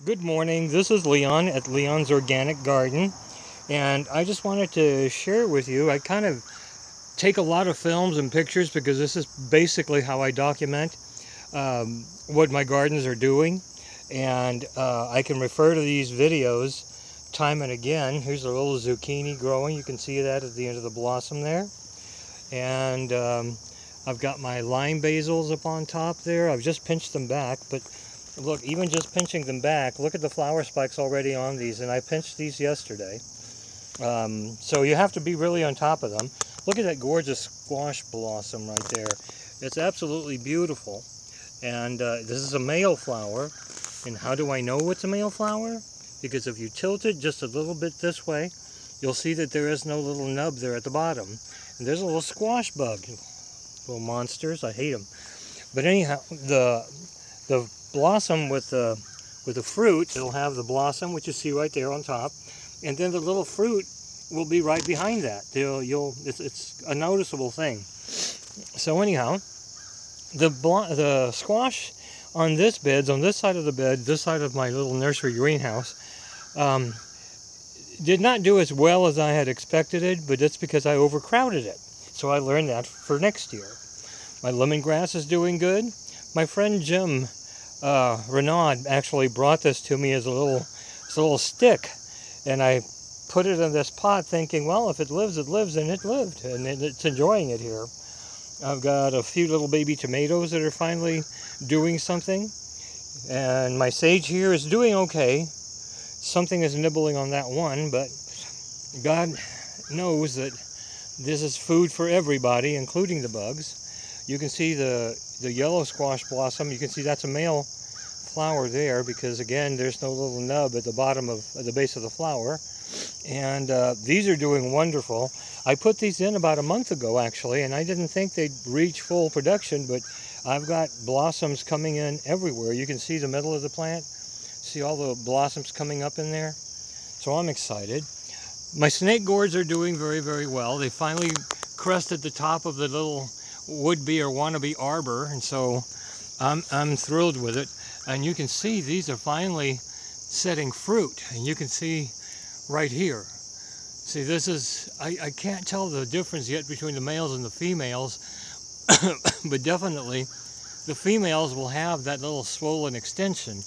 Good morning. This is Leon at Leon's Organic Garden, and I just wanted to share with you. I kind of take a lot of films and pictures because this is basically how I document what my gardens are doing, and I can refer to these videos time and again. Here's a little zucchini growing. You can see that at the end of the blossom there, and I've got my lime basils up on top there. I've just pinched them back, but look, even just pinching them back, look at the flower spikes already on these, and I pinched these yesterday. So you have to be really on top of them. Look at that gorgeous squash blossom right there. It's absolutely beautiful. And this is a male flower. And how do I know it's a male flower? Because if you tilt it just a little bit this way, you'll see that there is no little nub there at the bottom. And there's a little squash bug. Little monsters, I hate them. But anyhow, the blossom with the fruit, it'll have the blossom, which you see right there on top, and then the little fruit will be right behind that. It's a noticeable thing. So anyhow, the squash on this bed, on this side of the bed, this side of my little nursery greenhouse, did not do as well as I had expected it, but it's because I overcrowded it. So I learned that for next year. My lemongrass is doing good. My friend Jim Renaud actually brought this to me as a little stick, and I put it in this pot thinking, well, if it lives, it lives, and it lived, and it's enjoying it here. I've got a few little baby tomatoes that are finally doing something, and my sage here is doing okay. Something is nibbling on that one, but God knows that this is food for everybody, including the bugs. You can see the yellow squash blossom. You can see that's a male flower there because, again, there's no little nub at the bottom of the base of the flower. And these are doing wonderful. I put these in about a month ago, actually, and I didn't think they'd reach full production, but I've got blossoms coming in everywhere. You can see the middle of the plant. See all the blossoms coming up in there? So I'm excited. My snake gourds are doing very, very well. They finally crested the top of the little would-be or wannabe arbor, and so I'm thrilled with it. And you can see these are finally setting fruit, and you can see right here. See, this is, I can't tell the difference yet between the males and the females, but definitely the females will have that little swollen extension,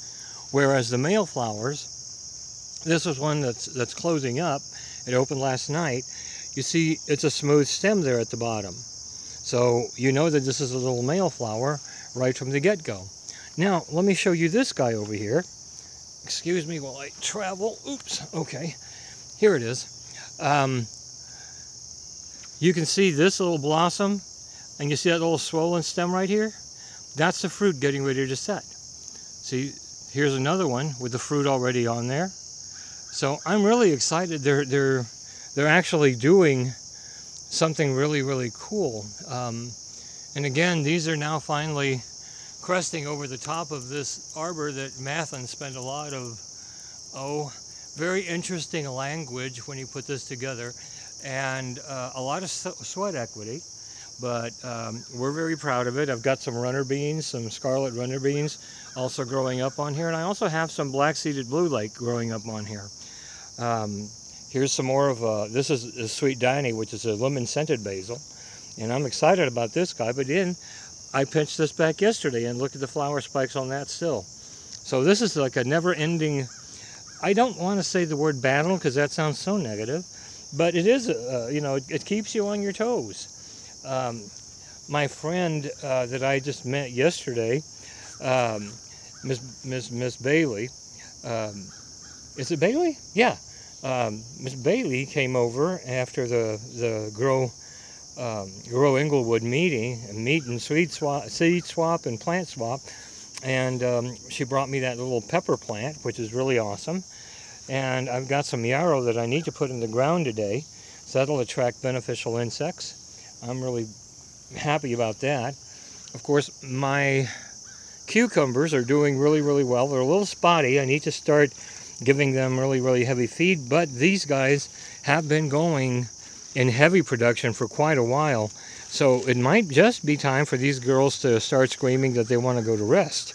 whereas the male flowers, this is one that's closing up. It opened last night. You see, it's a smooth stem there at the bottom. So you know that this is a little male flower right from the get-go. Now, let me show you this guy over here. Excuse me while I travel. Oops, okay. Here it is. You can see this little blossom, and you see that little swollen stem right here? That's the fruit getting ready to set. See, here's another one with the fruit already on there. So I'm really excited. They're actually doing something really, really cool. And again, these are now finally cresting over the top of this arbor that Mathen spent a lot of, very interesting language when he put this together, and a lot of sweat equity, but we're very proud of it. I've got some runner beans, some scarlet runner beans also growing up on here, and I also have some black-seeded blue lake growing up on here. Here's some more of, this is a Sweet Diane, which is a lemon-scented basil, and I'm excited about this guy, but then I pinched this back yesterday, and look at the flower spikes on that still. So this is like a never-ending, I don't want to say the word battle, because that sounds so negative, but it is, you know, it keeps you on your toes. My friend that I just met yesterday, Miss Bailey, is it Bailey? Yeah. Miss Bailey came over after the Grow Englewood meeting, seed swap and plant swap, and she brought me that little pepper plant, which is really awesome. And I've got some yarrow that I need to put in the ground today, so that'll attract beneficial insects. I'm really happy about that. Of course, my cucumbers are doing really, really well. They're a little spotty. I need to start giving them really, really heavy feed, but these guys have been going in heavy production for quite a while. So it might just be time for these girls to start screaming that they want to go to rest.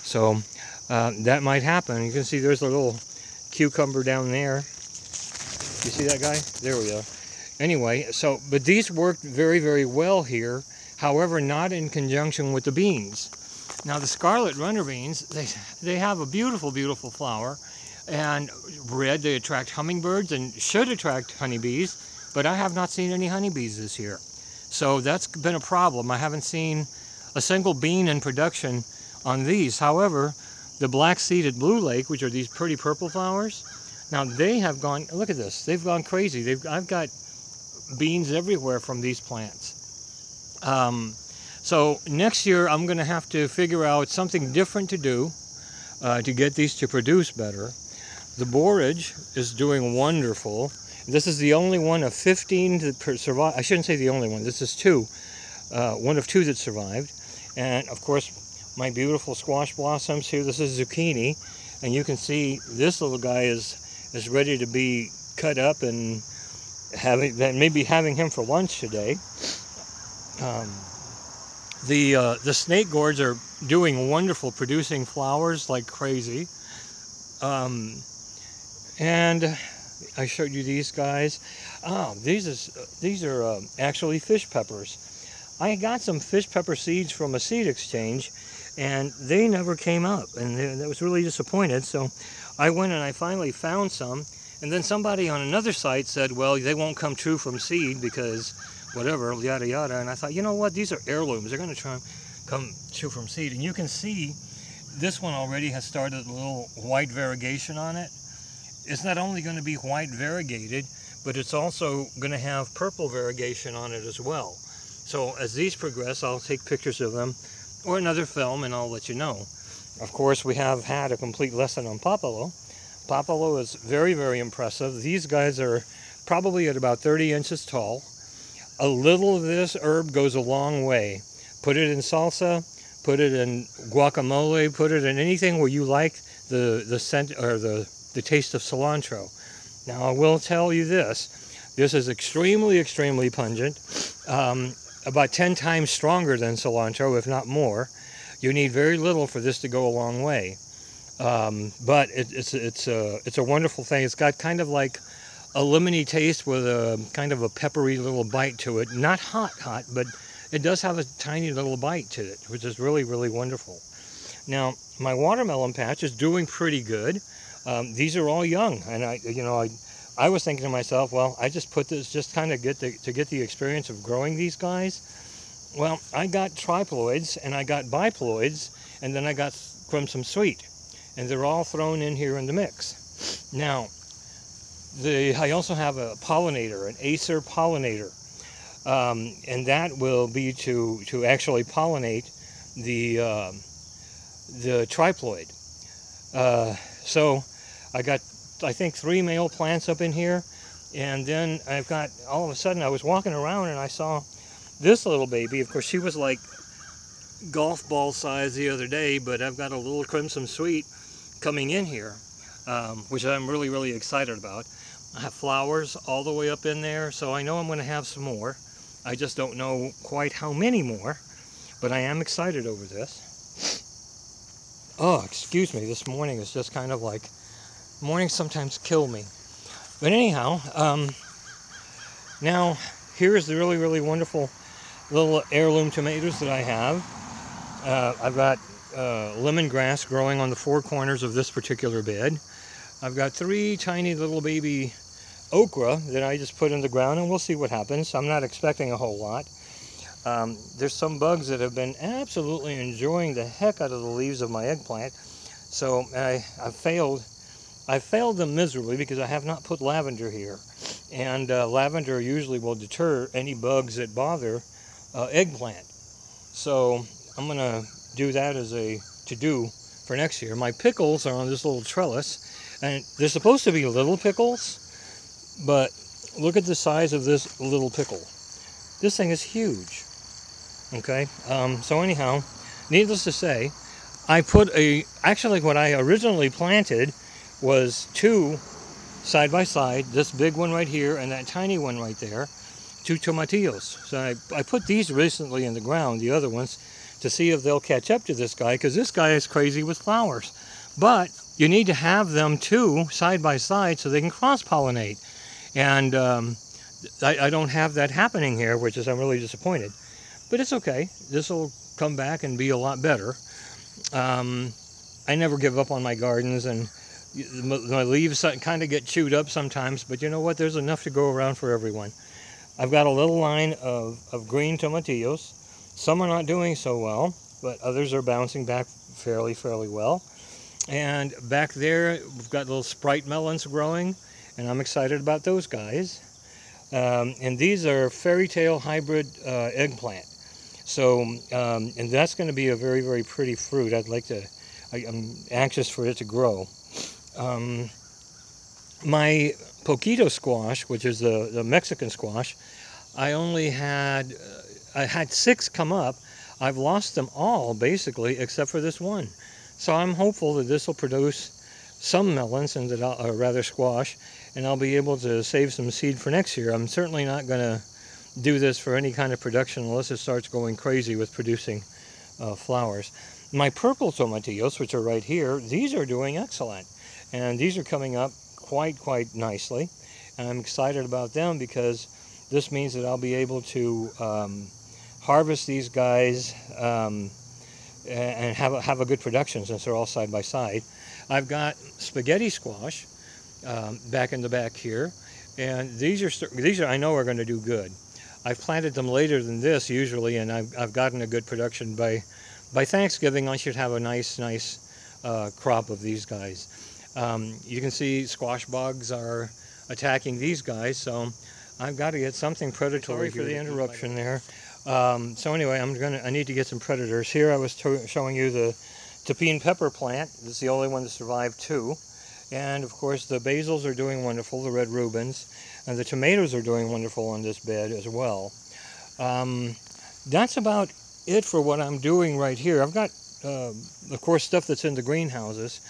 So that might happen. You can see there's a little cucumber down there. You see that guy? There we go. Anyway, but these worked very, very well here. However, not in conjunction with the beans. Now the scarlet runner beans, they have a beautiful, beautiful flower. And red, they attract hummingbirds and should attract honeybees, but I have not seen any honeybees this year. So that's been a problem. I haven't seen a single bean in production on these. However, the black-seeded blue lake, which are these pretty purple flowers, now they have gone, look at this, they've gone crazy. I've got beans everywhere from these plants. So next year I'm going to have to figure out something different to do to get these to produce better. The borage is doing wonderful. This is the only one of 15 that survived. I shouldn't say the only one. This is one of two that survived. And of course, my beautiful squash blossoms here. This is zucchini, and you can see this little guy is ready to be cut up and maybe having him for lunch today. The snake gourds are doing wonderful, producing flowers like crazy. And I showed you these guys. Oh, these are actually fish peppers. I got some fish pepper seeds from a seed exchange, and they never came up, and I was really disappointed. So I went and I finally found some, and then somebody on another site said, well, they won't come true from seed because whatever, yada yada. And I thought, you know what, these are heirlooms. They're going to try and come true from seed. And you can see this one already has started a little white variegation on it. It's not only going to be white variegated, but it's also going to have purple variegation on it as well. So as these progress, I'll take pictures of them or another film and I'll let you know. Of course, we have had a complete lesson on Popolo. Popolo is very, very impressive. These guys are probably at about 30 inches tall. A little of this herb goes a long way. Put it in salsa, put it in guacamole, put it in anything where you like the scent or the taste of cilantro. Now I will tell you this is extremely, extremely pungent, about 10 times stronger than cilantro, if not more. You need very little for this to go a long way, but it's a wonderful thing. It's got kind of like a lemony taste with a kind of a peppery little bite to it. Not hot, but it does have a tiny little bite to it, which is really, really wonderful. Now my watermelon patch is doing pretty good. These are all young, and I was thinking to myself, well, I just put this just kind of to get the experience of growing these guys. Well, I got triploids and I got biploids, and then I got Crimson Sweet, and they're all thrown in here in the mix. Now, I also have a pollinator, an Acer pollinator, and that will be to actually pollinate the triploid. So I got, I think, 3 male plants up in here, and then I've got, all of a sudden I was walking around and I saw this little baby. Of course, she was like golf ball size the other day, but I've got a little Crimson Sweet coming in here, which I'm really, really excited about. I have flowers all the way up in there, so I know I'm going to have some more. I just don't know quite how many more, but I am excited over this. Oh, excuse me, this morning is just kind of like, mornings sometimes kill me. But anyhow, now here's the really, really wonderful little heirloom tomatoes that I have. I've got lemongrass growing on the 4 corners of this particular bed. I've got 3 tiny little baby okra that I just put in the ground, and we'll see what happens. I'm not expecting a whole lot. There's some bugs that have been absolutely enjoying the heck out of the leaves of my eggplant. So I failed them miserably because I have not put lavender here. And lavender usually will deter any bugs that bother eggplant. So I'm going to do that as a to-do for next year. My pickles are on this little trellis, and they're supposed to be little pickles, but look at the size of this little pickle. This thing is huge. Okay, so anyhow, needless to say, I put actually what I originally planted was 2 side by side, this big one right here and that tiny one right there, 2 tomatillos. So I put these recently in the ground, the other ones, to see if they'll catch up to this guy, because this guy is crazy with flowers. But you need to have them two side by side so they can cross-pollinate. And I don't have that happening here, which is I'm really disappointed. But it's okay. This will come back and be a lot better. I never give up on my gardens, and my leaves kind of get chewed up sometimes, but you know what? There's enough to go around for everyone. I've got a little line of green tomatillos. Some are not doing so well, but others are bouncing back fairly well. And back there, we've got little Sprite melons growing, and I'm excited about those guys. And these are fairy tale hybrid eggplant. So, and that's going to be a very pretty fruit. I'm anxious for it to grow. My poquito squash, which is the Mexican squash, I had 6 come up. I've lost them all, basically, except for this one. So I'm hopeful that this will produce some melons, and that or rather squash, and I'll be able to save some seed for next year. I'm certainly not going to do this for any kind of production unless it starts going crazy with producing flowers. My purple tomatillos, which are right here, these are doing excellent, and these are coming up quite nicely, and I'm excited about them because this means that I'll be able to harvest these guys and have a good production since they're all side by side. I've got spaghetti squash back in the back here, and these are I know are going to do good. I've planted them later than this usually, and I've gotten a good production. By Thanksgiving, I should have a nice crop of these guys. You can see squash bugs are attacking these guys, so I've got to get something predatory. Sorry for the interruption there. So anyway, I need to get some predators. Here I was showing you the tapine pepper plant. This is the only one to survive too. And of course the basils are doing wonderful, the red Rubens, and the tomatoes are doing wonderful on this bed as well. That's about it for what I'm doing right here. I've got, of course, stuff that's in the greenhouses,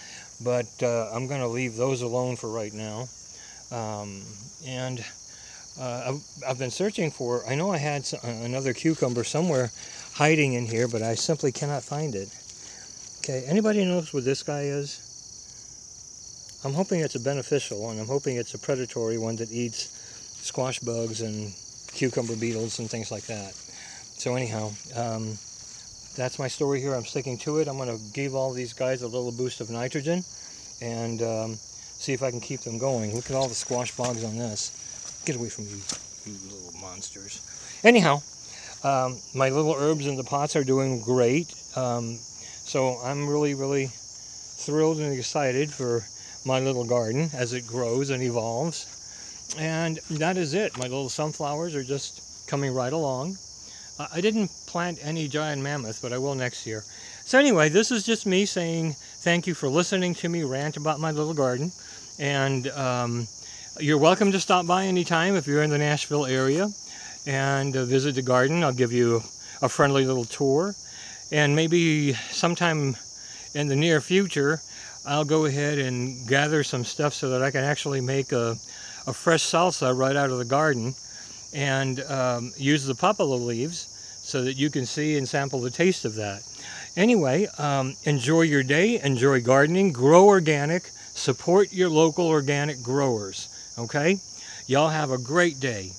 but I'm going to leave those alone for right now. I've been searching for, I know I had another cucumber somewhere hiding in here, but I simply cannot find it. Okay, anybody knows what this guy is? I'm hoping it's a beneficial one. I'm hoping it's a predatory one that eats squash bugs and cucumber beetles and things like that. So anyhow, that's my story here. I'm sticking to it. I'm going to give all these guys a little boost of nitrogen and see if I can keep them going. Look at all the squash bugs on this. Get away from you, you little monsters. Anyhow, my little herbs in the pots are doing great. So I'm really thrilled and excited for my little garden as it grows and evolves. And that is it. My little sunflowers are just coming right along. I didn't plant any giant mammoth, but I will next year. So anyway, this is just me saying thank you for listening to me rant about my little garden. And you're welcome to stop by anytime if you're in the Nashville area and visit the garden. I'll give you a friendly little tour. And maybe sometime in the near future, I'll go ahead and gather some stuff so that I can actually make a fresh salsa right out of the garden and use the papalo leaves so that you can see and sample the taste of that. Anyway, enjoy your day, enjoy gardening, grow organic, support your local organic growers, okay? Y'all have a great day.